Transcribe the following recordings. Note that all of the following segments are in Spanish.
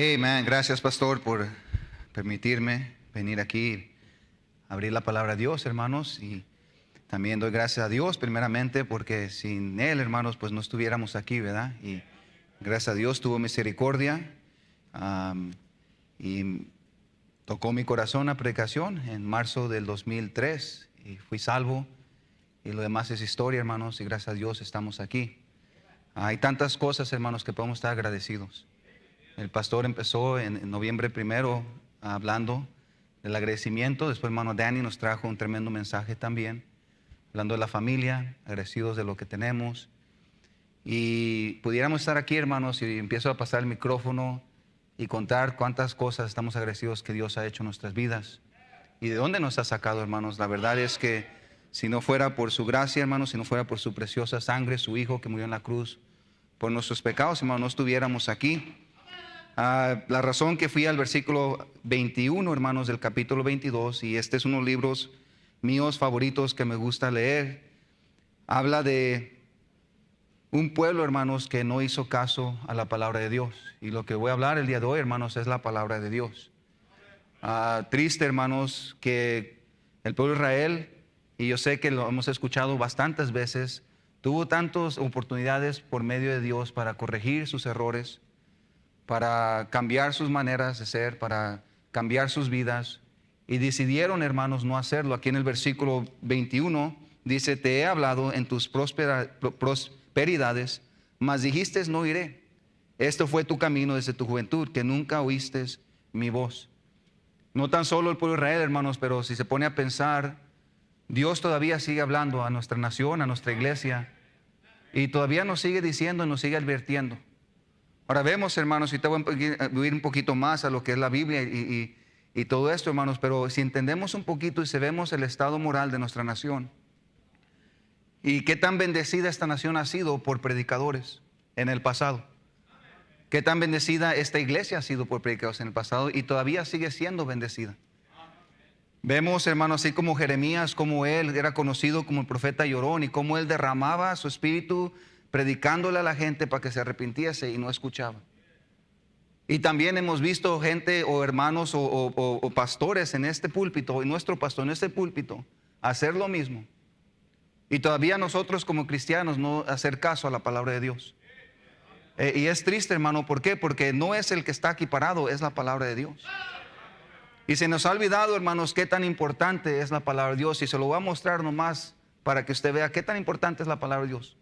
Amén. Gracias, pastor, por permitirme venir aquí, abrir la palabra de Dios, hermanos. Y también doy gracias a Dios, primeramente, porque sin Él, hermanos, pues no estuviéramos aquí, ¿verdad? Y gracias a Dios tuvo misericordia y tocó mi corazón la predicación en marzo del 2003 y fui salvo. Y lo demás es historia, hermanos, y gracias a Dios estamos aquí. Hay tantas cosas, hermanos, que podemos estar agradecidos. El pastor empezó en noviembre primero hablando del agradecimiento. Después hermano Danny nos trajo un tremendo mensaje también, hablando de la familia, agradecidos de lo que tenemos. Y pudiéramos estar aquí, hermanos, y empiezo a pasar el micrófono y contar cuántas cosas estamos agradecidos que Dios ha hecho en nuestras vidas. Y de dónde nos ha sacado, hermanos. La verdad es que si no fuera por su gracia, hermanos, si no fuera por su preciosa sangre, su Hijo que murió en la cruz, por nuestros pecados, hermanos, no estuviéramos aquí. La razón que fui al versículo 21, hermanos, del capítulo 22, y este es uno de los libros míos favoritos que me gusta leer, habla de un pueblo, hermanos, que no hizo caso a la palabra de Dios. Y lo que voy a hablar el día de hoy, hermanos, es la palabra de Dios. Triste, hermanos, que el pueblo de Israel, y yo sé que lo hemos escuchado bastantes veces, tuvo tantas oportunidades por medio de Dios para corregir sus errores, para cambiar sus maneras de ser, para cambiar sus vidas, y decidieron, hermanos, no hacerlo. Aquí en el versículo 21 dice: te he hablado en tus prosperidades, mas dijiste no iré. Esto fue tu camino desde tu juventud, que nunca oíste mi voz. No tan solo el pueblo de Israel, hermanos, pero si se pone a pensar, Dios todavía sigue hablando a nuestra nación, a nuestra iglesia, y todavía nos sigue diciendo y nos sigue advirtiendo. Ahora vemos, hermanos, y te voy a ir un poquito más a lo que es la Biblia y todo esto, hermanos, pero si entendemos un poquito y si vemos el estado moral de nuestra nación y qué tan bendecida esta nación ha sido por predicadores en el pasado, qué tan bendecida esta iglesia ha sido por predicadores en el pasado y todavía sigue siendo bendecida. Vemos, hermanos, así como Jeremías, como él era conocido como el profeta llorón y cómo él derramaba su espíritu predicándole a la gente para que se arrepintiese y no escuchaba. Y también hemos visto gente o hermanos o pastores en este púlpito, y nuestro pastor en este púlpito, hacer lo mismo. Y todavía nosotros como cristianos no hacer caso a la palabra de Dios. Y es triste, hermano, ¿por qué? Porque no es el que está aquí parado, es la palabra de Dios. Y se nos ha olvidado, hermanos, qué tan importante es la palabra de Dios. Y se lo voy a mostrar nomás para que usted vea qué tan importante es la palabra de Dios.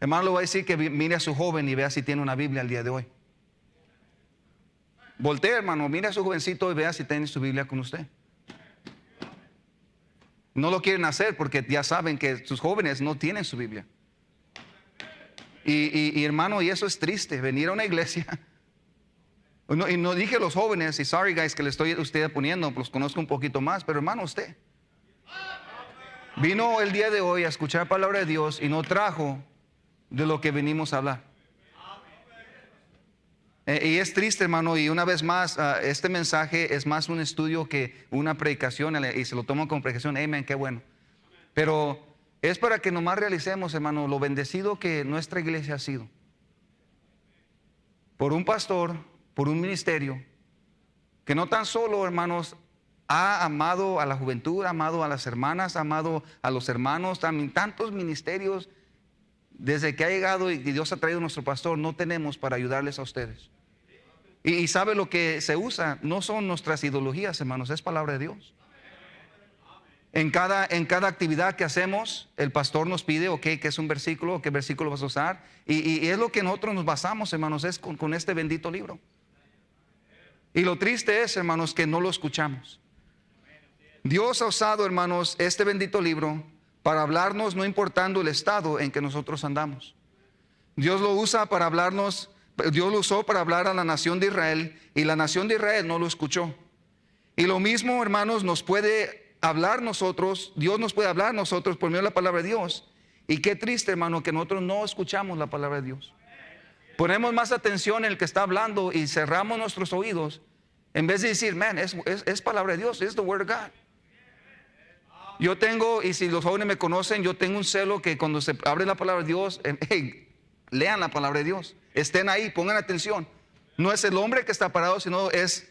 Hermano, le voy a decir que mire a su joven y vea si tiene una Biblia el día de hoy. Voltea, hermano, mire a su jovencito y vea si tiene su Biblia con usted. No lo quieren hacer porque ya saben que sus jóvenes no tienen su Biblia. Y hermano, y eso es triste, venir a una iglesia. Y no dije los jóvenes, y sorry guys que le estoy a usted poniendo, los conozco un poquito más, pero hermano, usted vino el día de hoy a escuchar la palabra de Dios y no trajo de lo que venimos a hablar. Y es triste, hermano, y una vez más, este mensaje es más un estudio que una predicación, y se lo tomo como predicación, amén, qué bueno. Pero es para que nomás realicemos, hermano, lo bendecido que nuestra iglesia ha sido. Por un pastor, por un ministerio, que no tan solo, hermanos, ha amado a la juventud, ha amado a las hermanas, ha amado a los hermanos, también tantos ministerios. Desde que ha llegado y Dios ha traído a nuestro pastor, no tenemos para ayudarles a ustedes. Y sabe lo que se usa, no son nuestras ideologías, hermanos, es palabra de Dios. En cada actividad que hacemos, el pastor nos pide, ok, ¿qué es un versículo? ¿Qué versículo vas a usar? Y es lo que nosotros nos basamos, hermanos, es con este bendito libro. Y lo triste es, hermanos, que no lo escuchamos. Dios ha usado, hermanos, este bendito libro para hablarnos, no importando el estado en que nosotros andamos. Dios lo usa para hablarnos, Dios lo usó para hablar a la nación de Israel, y la nación de Israel no lo escuchó. Y lo mismo, hermanos, nos puede hablar nosotros, Dios nos puede hablar nosotros por medio de la palabra de Dios. Y qué triste, hermano, que nosotros no escuchamos la palabra de Dios. Ponemos más atención en el que está hablando y cerramos nuestros oídos, en vez de decir, man, es palabra de Dios, es the word of God. Yo tengo, y si los jóvenes me conocen, yo tengo un celo que cuando se abre la palabra de Dios, hey, lean la palabra de Dios, estén ahí, pongan atención. No es el hombre que está parado, sino es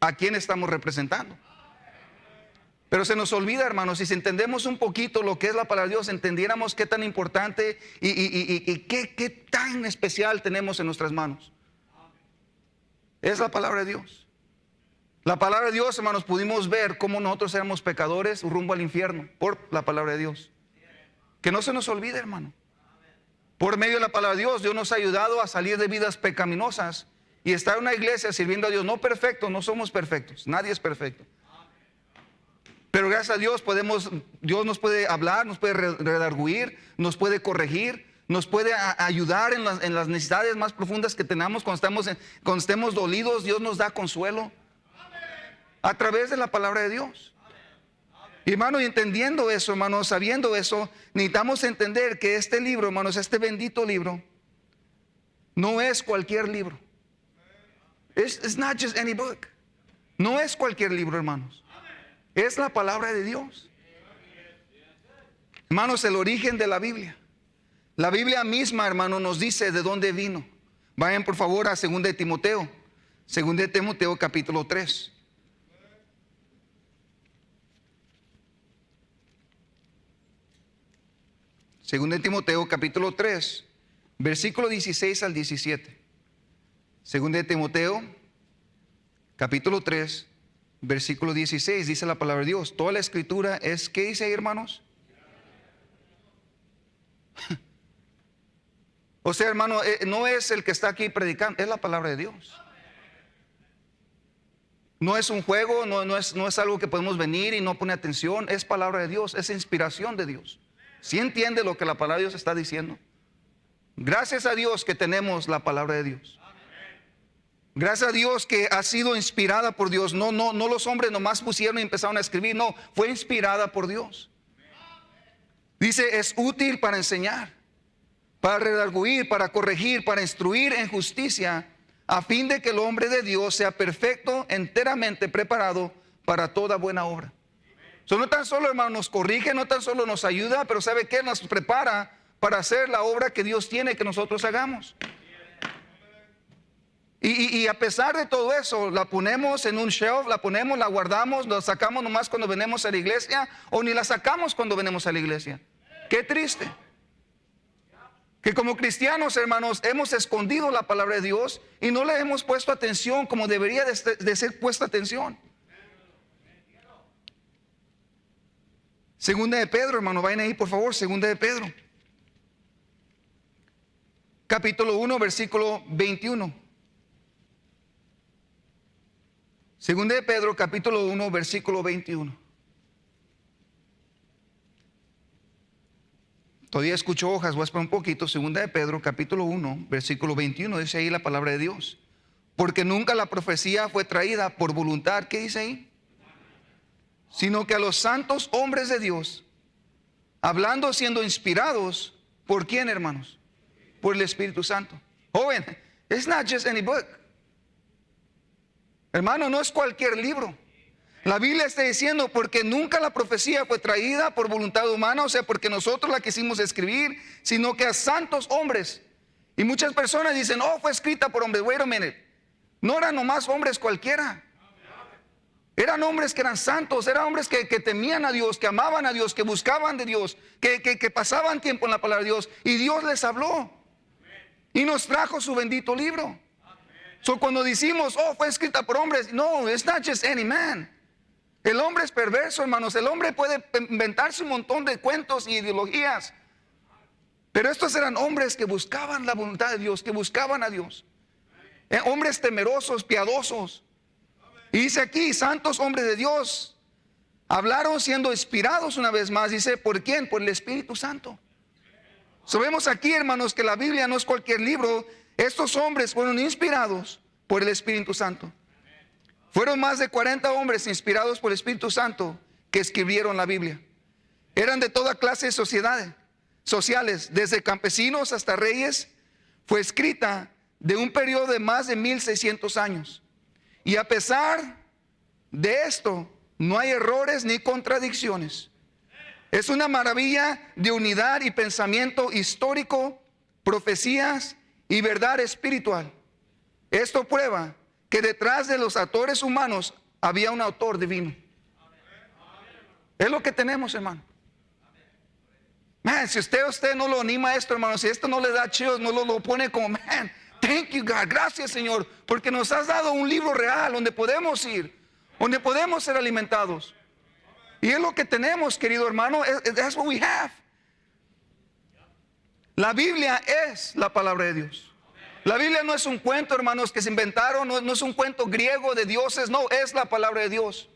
a quien estamos representando. Pero se nos olvida, hermanos, si entendemos un poquito lo que es la palabra de Dios, entendiéramos qué tan importante y qué tan especial tenemos en nuestras manos. Es la palabra de Dios. La palabra de Dios, hermanos, pudimos ver cómo nosotros éramos pecadores rumbo al infierno por la palabra de Dios. Que no se nos olvide, hermano. Por medio de la palabra de Dios, Dios nos ha ayudado a salir de vidas pecaminosas y estar en una iglesia sirviendo a Dios. No perfectos, no somos perfectos, nadie es perfecto. Pero gracias a Dios Dios nos puede hablar, nos puede redarguir, nos puede corregir, nos puede ayudar en las necesidades más profundas que tenemos cuando estemos dolidos. Dios nos da consuelo a través de la palabra de Dios. Y hermano, y entendiendo eso, hermano, sabiendo eso, necesitamos entender que este libro, hermanos, este bendito libro, no es cualquier libro. It's not just any book. No es cualquier libro, hermanos. Es la palabra de Dios. Hermanos, el origen de la Biblia. La Biblia misma, hermano, nos dice de dónde vino. Vayan por favor a 2 de Timoteo. 2 de Timoteo capítulo 3. Según de Timoteo capítulo 3, versículo 16 al 17. Según de Timoteo capítulo 3, versículo 16, dice la palabra de Dios. Toda la escritura es, ¿qué dice ahí, hermanos? O sea, hermano, no es el que está aquí predicando, es la palabra de Dios. No es un juego, no es algo que podemos venir y no poner atención. Es palabra de Dios, es inspiración de Dios. ¿Sí entiende lo que la palabra de Dios está diciendo? Gracias a Dios que tenemos la palabra de Dios. Gracias a Dios que ha sido inspirada por Dios. No los hombres nomás pusieron y empezaron a escribir. No, fue inspirada por Dios. Dice, es útil para enseñar, para redarguir, para corregir, para instruir en justicia, a fin de que el hombre de Dios sea perfecto, enteramente preparado para toda buena obra. No tan solo, hermano, nos corrige, no tan solo nos ayuda, pero ¿sabe qué? Nos prepara para hacer la obra que Dios tiene que nosotros hagamos. Y a pesar de todo eso, la ponemos en un shelf, la ponemos, la guardamos, la sacamos nomás cuando venimos a la iglesia, o ni la sacamos cuando venimos a la iglesia. Qué triste. Que como cristianos, hermanos, hemos escondido la palabra de Dios y no le hemos puesto atención como debería de ser puesta atención. Segunda de Pedro, hermano, vayan ahí por favor. Segunda de Pedro capítulo 1, versículo 21. Segunda de Pedro capítulo 1, versículo 21. Todavía escucho hojas, voy a esperar un poquito. Segunda de Pedro capítulo 1, versículo 21, dice ahí la palabra de Dios. Porque nunca la profecía fue traída por voluntad, ¿qué dice ahí? Sino que a los santos hombres de Dios, hablando siendo inspirados, ¿por quién, hermanos? Por el Espíritu Santo. Joven, it's not just any book. Hermano, no es cualquier libro. La Biblia está diciendo, porque nunca la profecía fue traída por voluntad humana, o sea, porque nosotros la quisimos escribir, sino que a santos hombres. Y muchas personas dicen, oh, fue escrita por hombres. Wait a minute. No eran nomás hombres cualquiera. Eran hombres que eran santos, eran hombres que temían a Dios, que amaban a Dios, que buscaban de Dios, que pasaban tiempo en la palabra de Dios. Y Dios les habló. Y nos trajo su bendito libro. Cuando decimos, oh, fue escrita por hombres, no, it's not just any man. El hombre es perverso, hermanos. El hombre puede inventarse un montón de cuentos y ideologías. Pero estos eran hombres que buscaban la voluntad de Dios, que buscaban a Dios. Hombres temerosos, piadosos. Y dice aquí, santos hombres de Dios, hablaron siendo inspirados una vez más. Dice, ¿por quién? Por el Espíritu Santo. Sabemos aquí, hermanos, que la Biblia no es cualquier libro. Estos hombres fueron inspirados por el Espíritu Santo. Fueron más de 40 hombres inspirados por el Espíritu Santo que escribieron la Biblia. Eran de toda clase de sociales, desde campesinos hasta reyes. Fue escrita de un periodo de más de 1600 años. Y a pesar de esto, no hay errores ni contradicciones. Es una maravilla de unidad y pensamiento histórico, profecías y verdad espiritual. Esto prueba que detrás de los autores humanos había un autor divino. Es lo que tenemos, hermano. Man, si usted no lo anima a esto, hermano, si esto no le da chills, no lo pone como, man, thank you, God, gracias, Señor, porque nos has dado un libro real donde podemos ir, donde podemos ser alimentados. Y es lo que tenemos, querido hermano. That's what we have. La Biblia es la palabra de Dios. La Biblia no es un cuento, hermanos, que se inventaron, no es un cuento griego de dioses, no, es la palabra de Dios.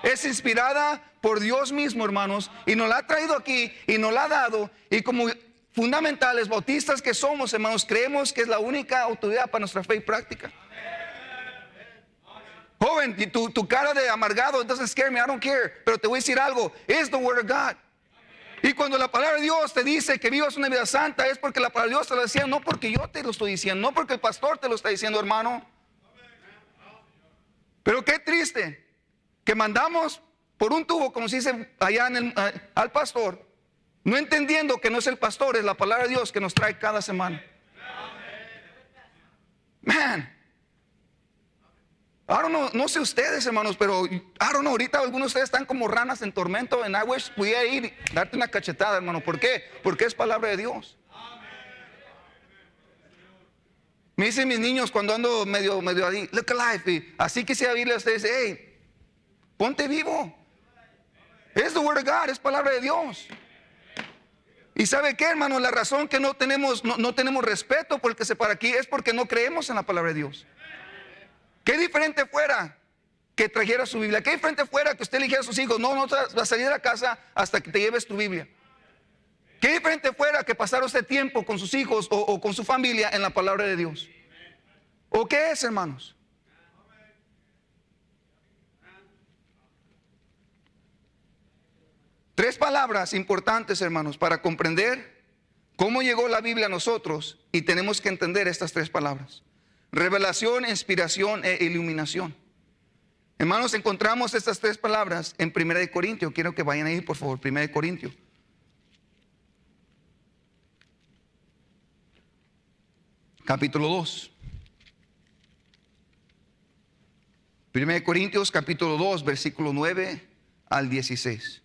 Es inspirada por Dios mismo, hermanos, y nos la ha traído aquí y nos la ha dado. Y como fundamentales, bautistas que somos, hermanos, creemos que es la única autoridad para nuestra fe y práctica. Joven, tu cara de amargado, it doesn't scare me, I don't care. Pero te voy a decir algo, it's the word of God. Y cuando la palabra de Dios te dice que vivas una vida santa, es porque la palabra de Dios te lo decía, no porque yo te lo estoy diciendo, no porque el pastor te lo está diciendo, hermano. Pero qué triste que mandamos por un tubo, como se dice allá al pastor, no entendiendo que no es el pastor, es la palabra de Dios que nos trae cada semana. Man, I don't know, no sé ustedes, hermanos, pero I don't know, ahorita algunos de ustedes están como ranas en tormento. En I wish pudiera ir y darte una cachetada, hermano. ¿Por qué? Porque es palabra de Dios. Me dicen mis niños cuando ando medio ahí, look alive, y así quisiera irle a ustedes, hey, ponte vivo. Es the word of God, es palabra de Dios. Y ¿sabe qué, hermano? La razón que no tenemos respeto por el que se para aquí es porque no creemos en la palabra de Dios. Qué diferente fuera que trajera su Biblia. Qué diferente fuera que usted eligiera a sus hijos. No vas a salir de la casa hasta que te lleves tu Biblia. Qué diferente fuera que pasara usted tiempo con sus hijos o con su familia en la palabra de Dios. ¿O qué es, hermanos? Tres palabras importantes, hermanos, para comprender cómo llegó la Biblia a nosotros, y tenemos que entender estas tres palabras: revelación, inspiración e iluminación. Hermanos, encontramos estas tres palabras en 1 Corintios. Quiero que vayan ahí, por favor, 1 Corintios. Capítulo 2. 1 Corintios capítulo 2, versículo 9 al 16.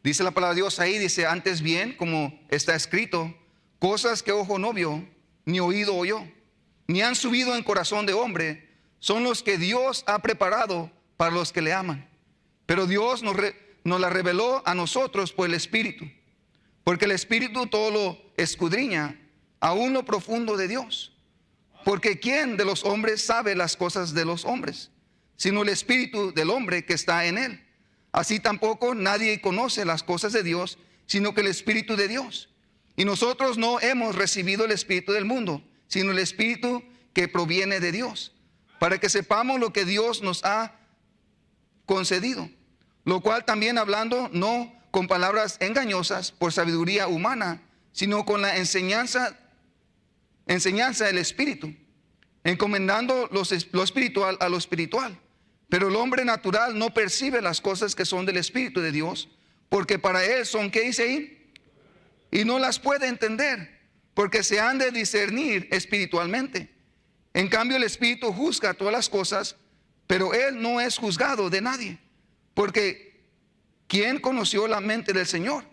Dice la palabra de Dios ahí, dice: antes bien, como está escrito, cosas que ojo no vio, ni oído oyó, ni han subido en corazón de hombre, son los que Dios ha preparado para los que le aman. Pero Dios nos la reveló a nosotros por el Espíritu, porque el Espíritu todo lo escudriña, aún lo profundo de Dios. Porque ¿quién de los hombres sabe las cosas de los hombres, sino el Espíritu del hombre que está en él? Así tampoco nadie conoce las cosas de Dios, sino que el Espíritu de Dios. Y nosotros no hemos recibido el Espíritu del mundo, sino el Espíritu que proviene de Dios, para que sepamos lo que Dios nos ha concedido. Lo cual también hablando no con palabras engañosas por sabiduría humana, sino con la enseñanza del Espíritu, encomendando lo espiritual a lo espiritual. Pero el hombre natural no percibe las cosas que son del Espíritu de Dios, porque para él son, ¿qué dice ahí? Y no las puede entender, porque se han de discernir espiritualmente. En cambio, el Espíritu juzga todas las cosas, pero él no es juzgado de nadie. Porque ¿quién conoció la mente del Señor?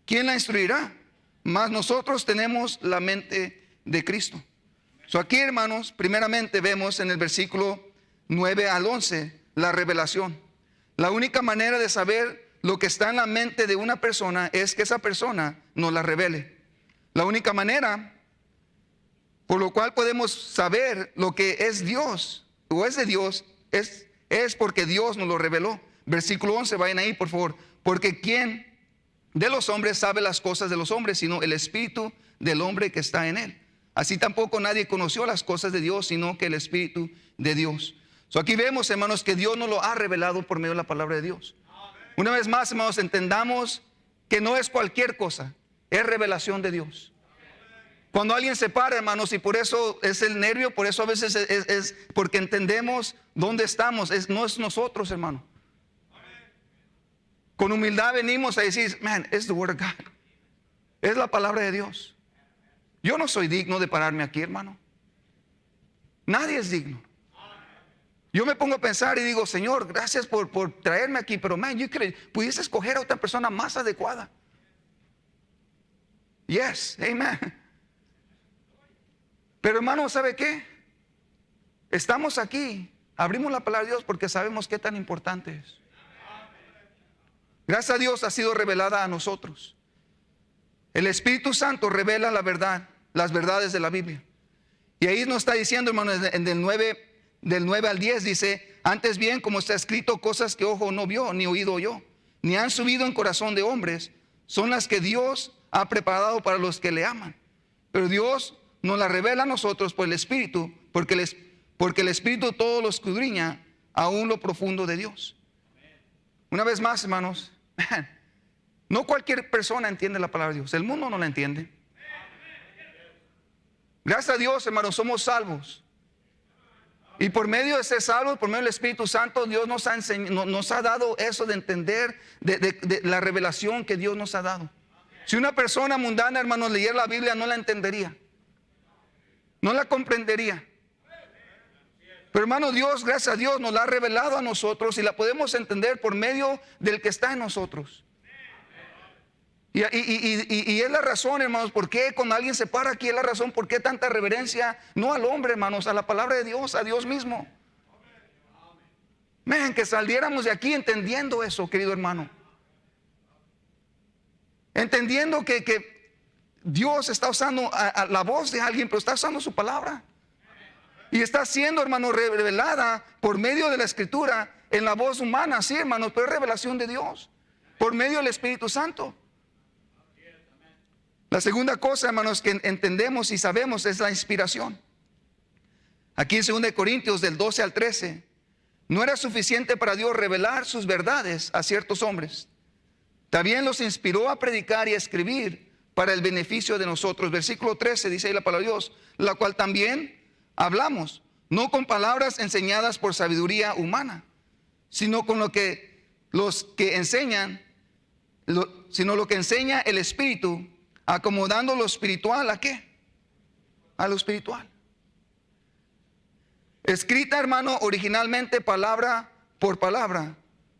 ¿Quién la instruirá? Mas nosotros tenemos la mente de Cristo. Aquí, hermanos, primeramente vemos en el versículo 9 al 11 la revelación. La única manera de saber lo que está en la mente de una persona es que esa persona nos la revele. La única manera por lo cual podemos saber lo que es Dios o es de Dios es porque Dios nos lo reveló. Versículo 11, vayan ahí, por favor. Porque ¿quién de los hombres sabe las cosas de los hombres, sino el Espíritu del hombre que está en él? Así tampoco nadie conoció las cosas de Dios, sino que el Espíritu de Dios. Aquí vemos, hermanos, que Dios nos lo ha revelado por medio de la palabra de Dios. Una vez más, hermanos, entendamos que no es cualquier cosa, es revelación de Dios. Cuando alguien se para, hermanos, y por eso es el nervio, por eso a veces es porque entendemos dónde estamos, no es nosotros, hermano. Con humildad venimos a decir, man, it's the word of God. Es la palabra de Dios. Yo no soy digno de pararme aquí, hermano. Nadie es digno. Yo me pongo a pensar y digo, Señor, gracias por traerme aquí, pero man, yo pudiese escoger a otra persona más adecuada. Yes, amen. Pero hermano, ¿sabe qué? Estamos aquí, abrimos la palabra de Dios porque sabemos qué tan importante es. Gracias a Dios ha sido revelada a nosotros. El Espíritu Santo revela la verdad, las verdades de la Biblia. Y ahí nos está diciendo, hermano, del 9 al 10 dice, antes bien, como está escrito, cosas que ojo no vio, ni oído oyó, ni han subido en corazón de hombres, son las que Dios ha preparado para los que le aman. Pero Dios nos las revela a nosotros por el Espíritu, porque el Espíritu todo lo escudriña, aún lo profundo de Dios. Una vez más, hermanos, no cualquier persona entiende la palabra de Dios. El mundo no la entiende. Gracias a Dios, hermanos, somos salvos. Y por medio de ser salvos, por medio del Espíritu Santo, Dios nos ha dado eso de entender de la revelación que Dios nos ha dado. Si una persona mundana, hermanos, leyera la Biblia, no la entendería, no la comprendería. Pero hermano, Dios, gracias a Dios, nos la ha revelado a nosotros y la podemos entender por medio del que está en nosotros. Y es la razón, hermanos, por qué cuando alguien se para aquí, es la razón por qué tanta reverencia, no al hombre, hermanos, a la palabra de Dios, a Dios mismo. Man, que saliéramos de aquí entendiendo eso, querido hermano. Entendiendo que Dios está usando a la voz de alguien, pero está usando su palabra. Y está siendo, hermano, revelada por medio de la Escritura en la voz humana, sí, hermanos, pero es revelación de Dios, por medio del Espíritu Santo. La segunda cosa, hermanos, que entendemos y sabemos es la inspiración. Aquí en 2 Corintios del 12 al 13, no era suficiente para Dios revelar sus verdades a ciertos hombres. También los inspiró a predicar y a escribir para el beneficio de nosotros. Versículo 13 dice ahí la palabra de Dios, la cual también hablamos, no con palabras enseñadas por sabiduría humana, sino con los que enseñan, sino lo que enseña el Espíritu, acomodando lo espiritual ¿a qué? A lo espiritual. Escrita, hermano, originalmente palabra por palabra,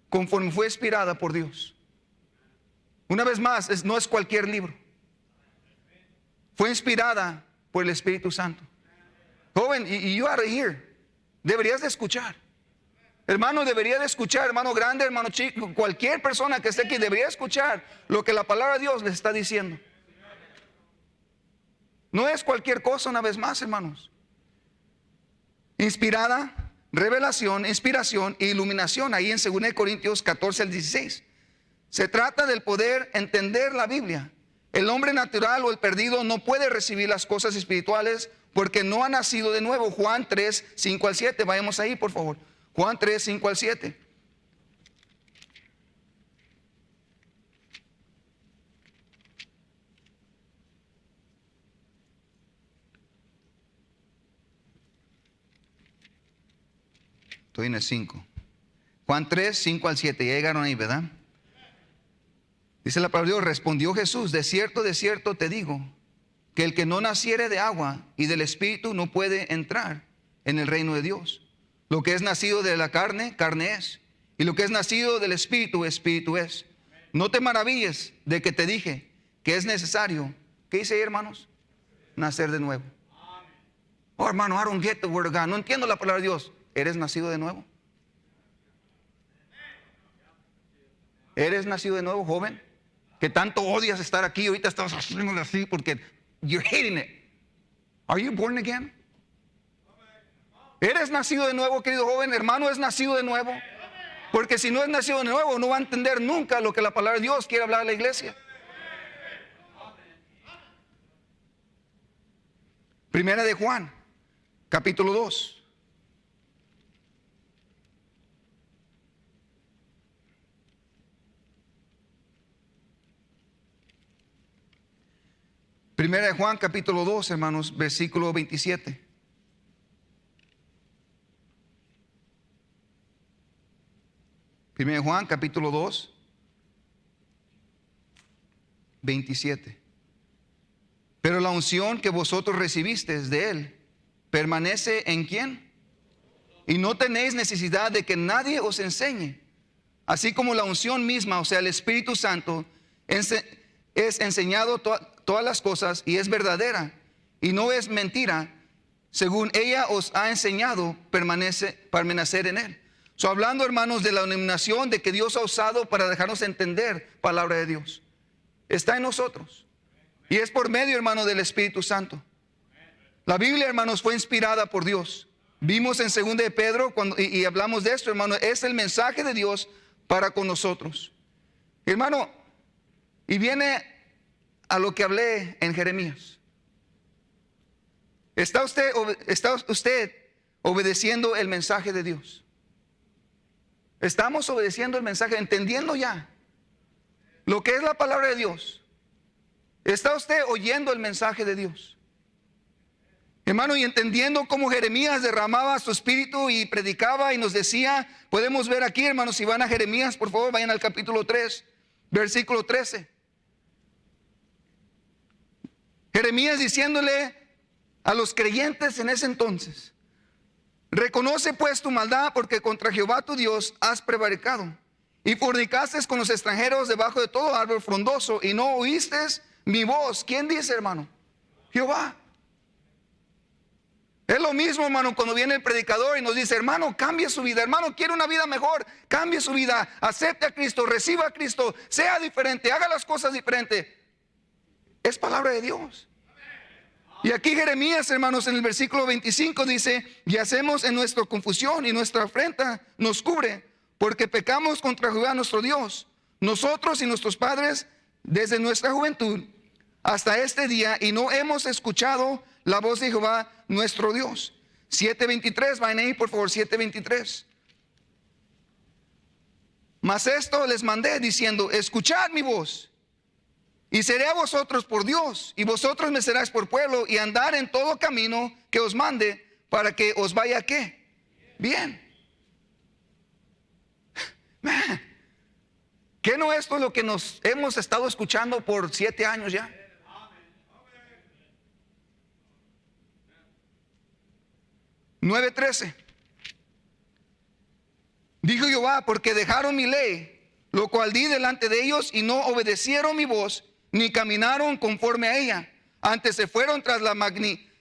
conforme fue inspirada por Dios. Una vez más, no es cualquier libro. Fue inspirada por el Espíritu Santo. Joven, y you are here. Deberías de escuchar. Hermano, debería de escuchar, hermano grande, hermano chico, cualquier persona que esté aquí debería escuchar lo que la palabra de Dios les está diciendo. No es cualquier cosa, una vez más, hermanos. Inspirada, revelación, inspiración e iluminación, ahí en 2 Corintios 14 al 16. Se trata del poder entender la Biblia. El hombre natural o el perdido no puede recibir las cosas espirituales porque no ha nacido de nuevo. Juan 3, 5 al 7, vayamos ahí por favor. Juan 3, 5 al 7. Estoy en el 5. Juan 3, 5 al 7. Ya llegaron ahí, ¿verdad? Dice la palabra de Dios, respondió Jesús, de cierto te digo, que el que no naciere de agua y del Espíritu no puede entrar en el reino de Dios. Lo que es nacido de la carne, carne es. Y lo que es nacido del Espíritu, Espíritu es. No te maravilles de que te dije que es necesario, ¿qué dice ahí, hermanos? Nacer de nuevo. Oh, hermano, I don't get the word of God. No entiendo la palabra de Dios. ¿Eres nacido de nuevo? ¿Eres nacido de nuevo, joven? Que tanto odias estar aquí, ahorita estás haciéndole así porque you're hating it. Are you born again? ¿Eres nacido de nuevo, querido joven? Hermano, ¿es nacido de nuevo? Porque si no es nacido de nuevo, no va a entender nunca lo que la palabra de Dios quiere hablar a la iglesia. Primera de Juan, capítulo 2. Primera de Juan, capítulo 2, hermanos, versículo 27. Primera de Juan, capítulo 2, 27. Pero la unción que vosotros recibisteis de él permanece en ¿quién? Y no tenéis necesidad de que nadie os enseñe. Así como la unción misma, o sea, el Espíritu Santo, es enseñado todas las cosas y es verdadera y no es mentira, según ella os ha enseñado, permanecer en él. So, hablando, hermanos, de la iluminación de que Dios ha usado para dejarnos entender palabra de Dios. Está en nosotros. Y es por medio, hermano, del Espíritu Santo. La Biblia, hermanos, fue inspirada por Dios. Vimos en 2 de Pedro y hablamos de esto, hermano. Es el mensaje de Dios para con nosotros. Hermano, y viene a lo que hablé en Jeremías. ¿Está usted obedeciendo el mensaje de Dios? Estamos obedeciendo el mensaje, entendiendo ya lo que es la palabra de Dios. ¿Está usted oyendo el mensaje de Dios? Hermano, y entendiendo cómo Jeremías derramaba su espíritu y predicaba y nos decía, podemos ver aquí, hermanos, si van a Jeremías, por favor, vayan al capítulo 3, versículo 13. Jeremías diciéndole a los creyentes en ese entonces: reconoce pues tu maldad, porque contra Jehová tu Dios has prevaricado, y fornicaste con los extranjeros debajo de todo árbol frondoso, y no oíste mi voz. ¿Quién dice, hermano? Jehová. Es lo mismo, hermano, cuando viene el predicador y nos dice: hermano, cambie su vida, hermano, quiere una vida mejor, cambie su vida, acepte a Cristo, reciba a Cristo, sea diferente, haga las cosas diferentes. Es palabra de Dios. Y aquí Jeremías, hermanos, en el versículo 25 dice: y hacemos en nuestra confusión y nuestra afrenta nos cubre, porque pecamos contra Jehová nuestro Dios, nosotros y nuestros padres desde nuestra juventud hasta este día, y no hemos escuchado la voz de Jehová nuestro Dios. 7:23, vayan ahí por favor, 7:23. Mas esto les mandé diciendo: escuchad mi voz, y seré a vosotros por Dios, y vosotros me seráis por pueblo, y andar en todo camino que os mande, para que os vaya ¿qué? Bien. Man, ¿qué no esto es lo que nos hemos estado escuchando por 7 años ya? 9:13. Dijo Jehová: porque dejaron mi ley, lo cual di delante de ellos, y no obedecieron mi voz, ni caminaron conforme a ella. Antes se fueron tras la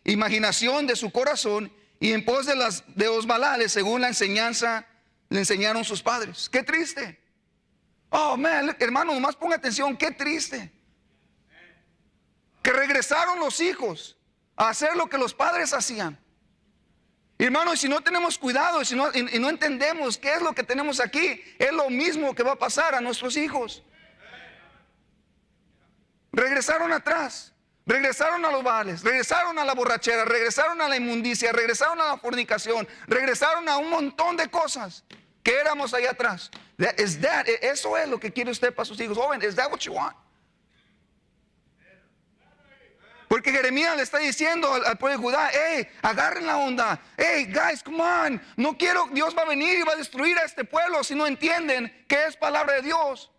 imaginación de su corazón, y en pos de los Baales, según la enseñanza le enseñaron sus padres. Qué triste. Oh, man, hermano, nomás ponga atención, qué triste. Que regresaron los hijos a hacer lo que los padres hacían. Hermanos, si no tenemos cuidado y no entendemos qué es lo que tenemos aquí, es lo mismo que va a pasar a nuestros hijos. Regresaron atrás, regresaron a los baales, regresaron a la borrachera, regresaron a la inmundicia, regresaron a la fornicación, regresaron a un montón de cosas que éramos allá atrás. Eso es lo que quiere usted para sus hijos. Joven, is that what you want? Porque Jeremías le está diciendo al pueblo de Judá: hey, agarren la onda. Hey, guys, come on. No quiero, Dios va a venir y va a destruir a este pueblo si no entienden que es palabra de Dios.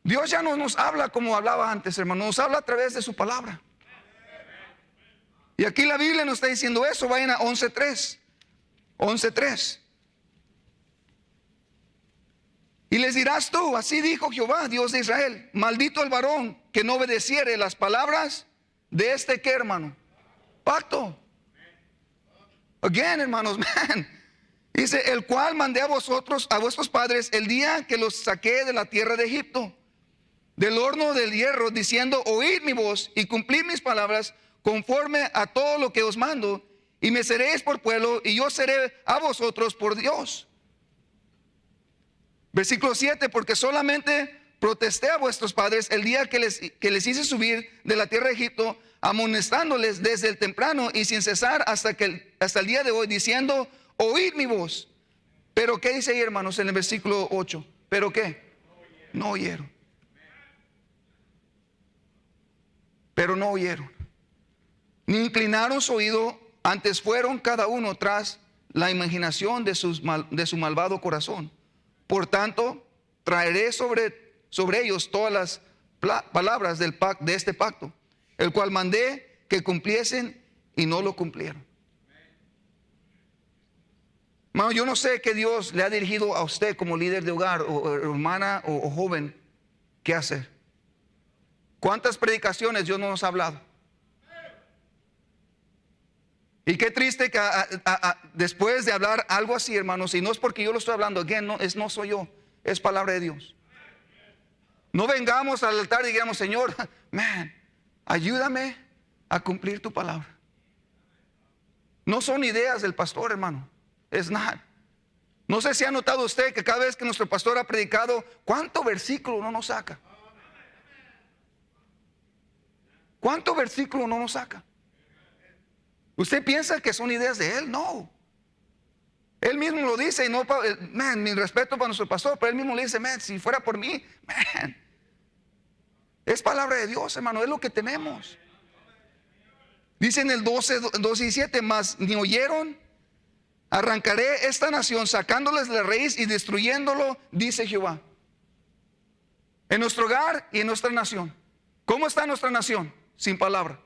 Dios ya no nos habla como hablaba antes, hermano. Nos habla a través de su palabra. Y aquí la Biblia nos está diciendo eso. Vayan a 11:3. 11:3. Y les dirás tú: así dijo Jehová, Dios de Israel: maldito el varón que no obedeciere las palabras de este, ¿qué, hermano? Pacto. Again, hermanos, man. Dice: el cual mandé a vosotros, a vuestros padres, el día que los saqué de la tierra de Egipto, del horno del hierro, diciendo: oíd mi voz y cumplid mis palabras, conforme a todo lo que os mando, y me seréis por pueblo, y yo seré a vosotros por Dios. Versículo 7: porque solamente protesté a vuestros padres el día que les hice subir de la tierra de Egipto, amonestándoles desde el temprano y sin cesar hasta el día de hoy, diciendo: oíd mi voz. Pero ¿qué dice ahí, hermanos, en el versículo 8? ¿Pero qué? No oyeron. Pero no oyeron, ni inclinaron su oído, antes fueron cada uno tras la imaginación de su malvado corazón. Por tanto, traeré sobre ellos todas las palabras de este pacto, el cual mandé que cumpliesen y no lo cumplieron. Hermano, yo no sé qué Dios le ha dirigido a usted como líder de hogar o hermana o joven, qué hacer. ¿Cuántas predicaciones Dios no nos ha hablado? Y qué triste que después de hablar algo así, hermanos, y no es porque yo lo estoy hablando, no soy yo, es palabra de Dios. No vengamos al altar y digamos, Señor, ayúdame a cumplir tu palabra. No son ideas del pastor, hermano. Es nada. No sé si ha notado usted que cada vez que nuestro pastor ha predicado, ¿cuánto versículo no nos saca? ¿Cuánto versículo no nos saca? ¿Usted piensa que son ideas de él? No. Él mismo lo dice y no, mi respeto para nuestro pastor, pero él mismo le dice, si fuera por mí, es palabra de Dios, hermano, es lo que tenemos. Dice en el 12:17, mas ni oyeron, arrancaré esta nación, sacándoles la raíz y destruyéndolo, dice Jehová. En nuestro hogar y en nuestra nación. ¿Cómo está nuestra nación? Sin palabra.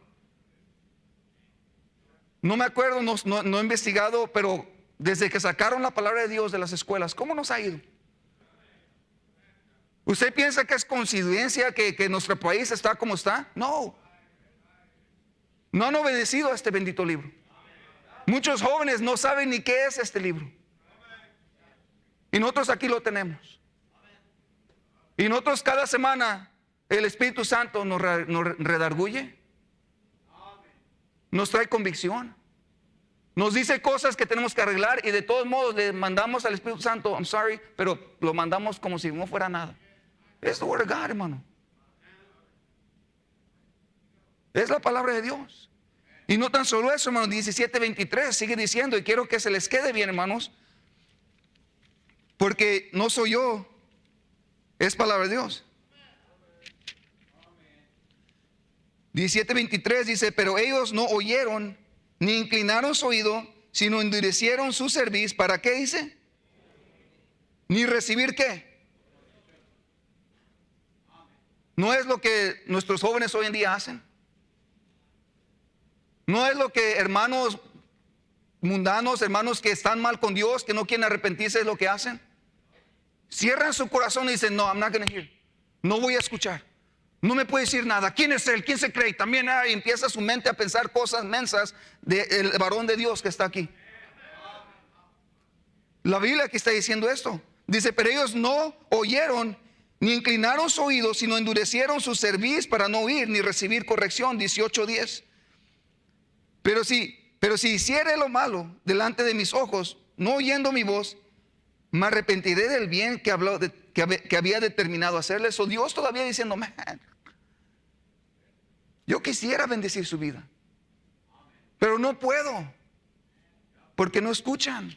No me acuerdo, no he investigado, pero desde que sacaron la palabra de Dios de las escuelas, ¿cómo nos ha ido? ¿Usted piensa que es coincidencia que nuestro país está como está? No. No han obedecido a este bendito libro. Muchos jóvenes no saben ni qué es este libro. Y nosotros aquí lo tenemos. Y nosotros cada semana el Espíritu Santo nos redarguye. Nos trae convicción. Nos dice cosas que tenemos que arreglar y de todos modos le mandamos al Espíritu Santo, I'm sorry, pero lo mandamos como si no fuera nada. Es the word of God, hermano. Es la palabra de Dios. Y no tan solo eso, hermano, 17:23 sigue diciendo, y quiero que se les quede bien, hermanos, porque no soy yo, es palabra de Dios. 17:23 dice, pero ellos no oyeron ni inclinaron su oído, sino endurecieron su cerviz. ¿Para qué dice? Ni recibir qué. ¿No es lo que nuestros jóvenes hoy en día hacen? ¿No es lo que hermanos mundanos, hermanos que están mal con Dios, que no quieren arrepentirse, es lo que hacen? Cierran su corazón y dicen, no, I'm not going to hear. No voy a escuchar. No me puede decir nada. ¿Quién es él? ¿Quién se cree? También empieza su mente a pensar cosas mensas del varón de Dios que está aquí. La Biblia aquí está diciendo esto. Dice, pero ellos no oyeron ni inclinaron su oído, sino endurecieron su cerviz para no oír ni recibir corrección. 18:10. Pero si hiciere lo malo delante de mis ojos, no oyendo mi voz, me arrepentiré del bien que había determinado hacerles. O Dios todavía diciendo, yo quisiera bendecir su vida, pero no puedo, porque no escuchan.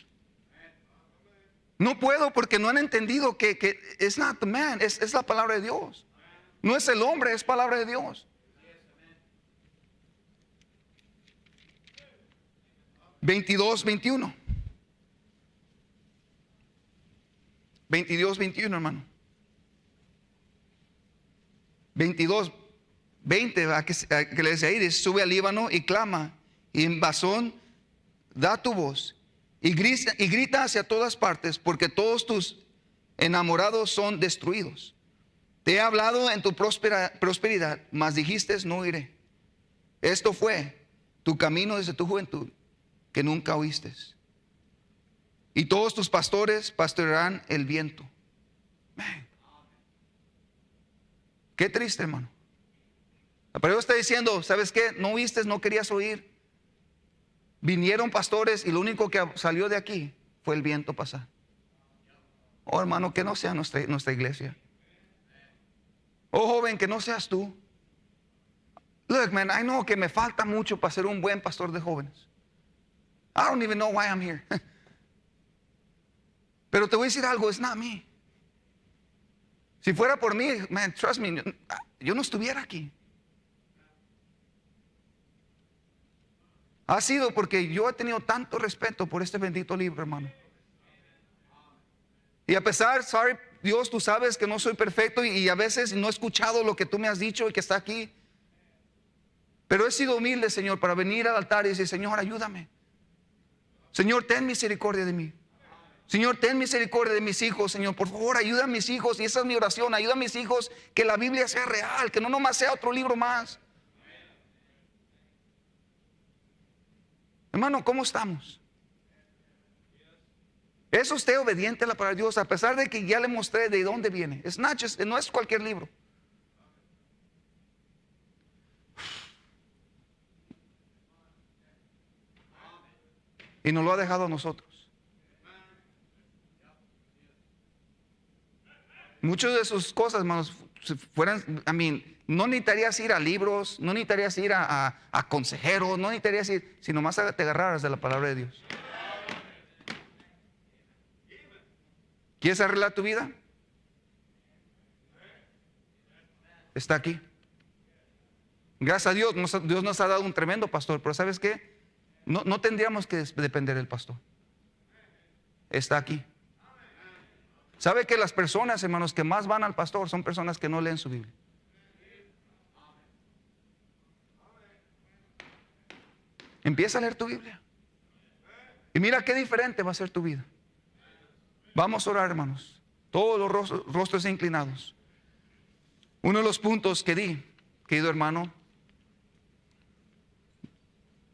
No puedo porque no han entendido que it's not the man, es la palabra de Dios. No es el hombre, es palabra de Dios. 22:21. 22:21, hermano. 22:20, que le dice ahí, dice, sube al Líbano y clama, y en Basón da tu voz, y grita hacia todas partes, porque todos tus enamorados son destruidos. Te he hablado en tu prosperidad, mas dijiste, no iré. Esto fue tu camino desde tu juventud, que nunca oíste. Y todos tus pastores pastorearán el viento. Qué triste, hermano. Pero Dios está diciendo, ¿sabes qué? No oíste, no querías oír. Vinieron pastores y lo único que salió de aquí fue el viento pasar. Oh, hermano, que no sea nuestra iglesia. Oh, joven, que no seas tú. Look, man, I know que me falta mucho para ser un buen pastor de jóvenes. I don't even know why I'm here. Pero te voy a decir algo, it's not me. Si fuera por mí, man, trust me, yo no estuviera aquí. Ha sido porque yo he tenido tanto respeto por este bendito libro, hermano. Y a pesar, sorry, Dios, tú sabes que no soy perfecto y a veces no he escuchado lo que tú me has dicho y que está aquí. Pero he sido humilde, Señor, para venir al altar y decir, Señor, ayúdame. Señor, ten misericordia de mí. Señor, ten misericordia de mis hijos, Señor. Por favor, ayuda a mis hijos. Y esa es mi oración. Ayuda a mis hijos que la Biblia sea real, que no nomás sea otro libro más. Hermano, ¿cómo estamos? ¿Es usted obediente a la palabra de Dios? A pesar de que ya le mostré de dónde viene. No es cualquier libro. Y nos lo ha dejado a nosotros. Muchas de sus cosas, hermanos, no necesitarías ir a libros, no necesitarías ir a consejeros, no necesitarías ir, si nomás te agarraras de la palabra de Dios. ¿Quieres arreglar tu vida? Está aquí. Gracias a Dios, Dios nos ha dado un tremendo pastor, pero ¿sabes qué? No tendríamos que depender del pastor. Está aquí. ¿Sabe que las personas, hermanos, que más van al pastor son personas que no leen su Biblia? Empieza a leer tu Biblia. Y mira qué diferente va a ser tu vida. Vamos a orar, hermanos. Todos los rostros inclinados. Uno de los puntos que di, querido hermano,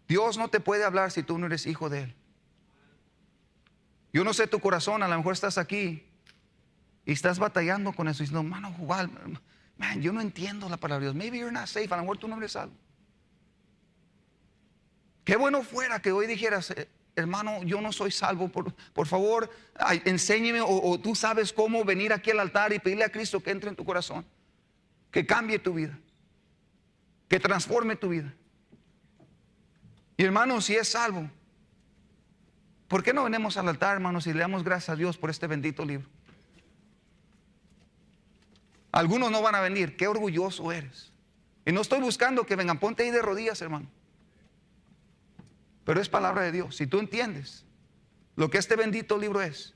Dios no te puede hablar si tú no eres hijo de Él. Yo no sé tu corazón, a lo mejor estás aquí y estás batallando con eso. Y diciendo, hermano, man, yo no entiendo la palabra de Dios. Maybe you're not safe. A lo mejor tú no eres salvo. Qué bueno fuera que hoy dijeras, hermano, yo no soy salvo. Por favor, enséñeme o tú sabes cómo venir aquí al altar y pedirle a Cristo que entre en tu corazón. Que cambie tu vida. Que transforme tu vida. Y hermano, si es salvo, ¿por qué no venimos al altar, hermanos, y le damos gracias a Dios por este bendito libro? Algunos no van a venir. Qué orgulloso eres. Y no estoy buscando que vengan. Ponte ahí de rodillas, hermano. Pero es palabra de Dios. Si tú entiendes lo que este bendito libro es,